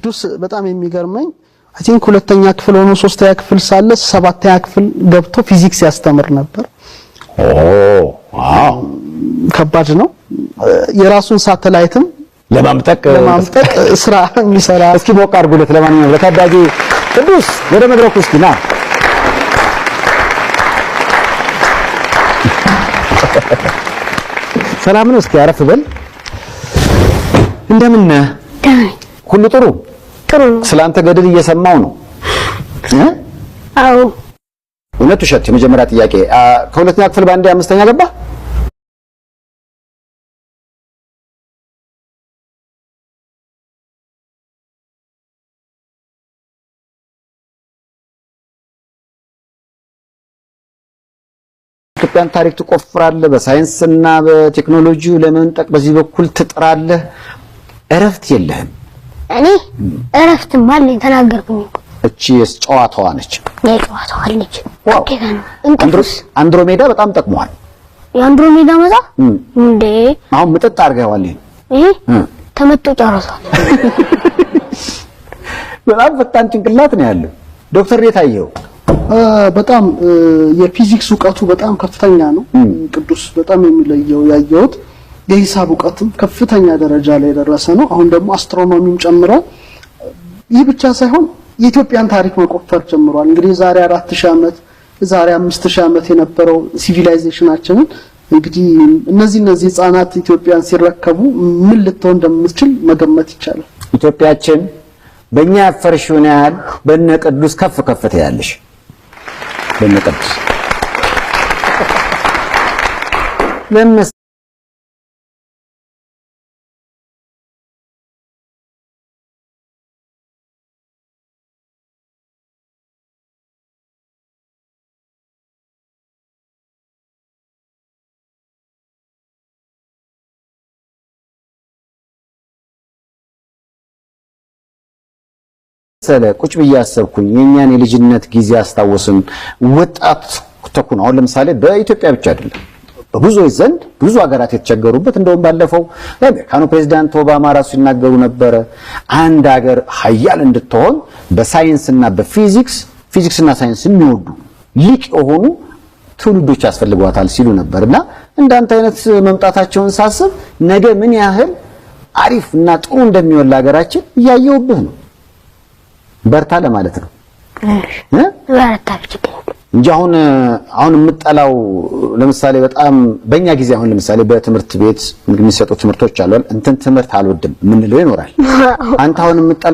ቅዱስ በጣም የሚገርመኝ አይ ቲንክ ሁለተኛ ክፍል ሆኖ ሶስተኛ ክፍል ሳለ ሰባተኛ ክፍል ገብቶ ፊዚክስ ያስተምር ነበር። ዋው ከባድ ነው። የራሱን ሳተላይትም ለማምጠቅ ስራ የሚሰራ እስኪ ሞቅ አድርጉለት። ለማንኛውም ለታዳጊ ቅዱስ ወደ መድረኩ እስኪ ና። ሰላም ነው? እስኪ አረፍ በል። እንደምን ነህ? ሁሉ ጥሩ? ጥሩ። ስላንተ ገድል እየሰማው ነው። አዎ። እውነት ውሸት? የመጀመሪያ ጥያቄ ከሁለተኛ ክፍል በአንዴ አምስተኛ ገባ? ኢትዮጵያን ታሪክ ትቆፍራለህ፣ በሳይንስና በቴክኖሎጂው ለመንጠቅ በዚህ በኩል ትጥራለህ። እረፍት የለህም። እኔ እረፍት ማለኝ ተናገርኩኝ። እቺ ጨዋታዋ ነች። የጨዋታዋ ልጅ ኦኬታ ነው። እንቅልፍስ አንድሮሜዳ በጣም ጠቅሟል። የአንድሮሜዳ መጣ እንዴ? አሁን ምጥጥ አድርገዋል። ይሄ ተመቶ ጨርሷል። በጣም ፈጣን ጭንቅላት ነው ያለው። ዶክተር የታየው በጣም የፊዚክስ ዕውቀቱ በጣም ከፍተኛ ነው። ቅዱስ በጣም የሚለየው ያየሁት የሂሳብ ዕውቀትም ከፍተኛ ደረጃ ላይ ደረሰ ነው። አሁን ደግሞ አስትሮኖሚም ጨምሮ ይህ ብቻ ሳይሆን የኢትዮጵያን ታሪክ መቆፈር ጀምሯል። እንግዲህ ዛሬ 4000 ዓመት ዛሬ 5000 ዓመት የነበረው ሲቪላይዜሽናችንን እንግዲህ እነዚህ ህፃናት ኢትዮጵያን ሲረከቡ ምን ልትሆን እንደምትችል መገመት ይቻላል። ኢትዮጵያችን በእኛ ያፈርሽውን ያህል በእነ ቅዱስ ከፍ ከፍ ትያለሽ። በእነ ቅዱስ ለምስ ቁጭ ብዬ አሰብኩኝ። የኛን የልጅነት ጊዜ አስታወስን። ወጣት ተኩን አሁን ለምሳሌ በኢትዮጵያ ብቻ አይደለም በብዙዎች ዘንድ ብዙ ሀገራት የተቸገሩበት እንደውም ባለፈው የአሜሪካኑ ፕሬዝዳንት ኦባማ ራሱ ሲናገሩ ነበረ አንድ ሀገር ሀያል እንድትሆን በሳይንስና በፊዚክስና ሳይንስ የሚወዱ ሊቅ የሆኑ ትውልዶች ያስፈልጓታል ሲሉ ነበርና እንዳንተ አይነት መምጣታቸውን ሳስብ ነገ ምን ያህል አሪፍ እና ጥሩ እንደሚሆን ለሀገራችን እያየሁብህ ነው። በርታ ለማለት ነው። በርታ እንጂ አሁን የምጠላው ለምሳሌ በጣም በእኛ ጊዜ አሁን ለምሳሌ በትምህርት ቤት የሚሰጡ ትምህርቶች አሉ። እንትን ትምህርት አልወድም ምን ነው ይኖራል። አንተ አሁን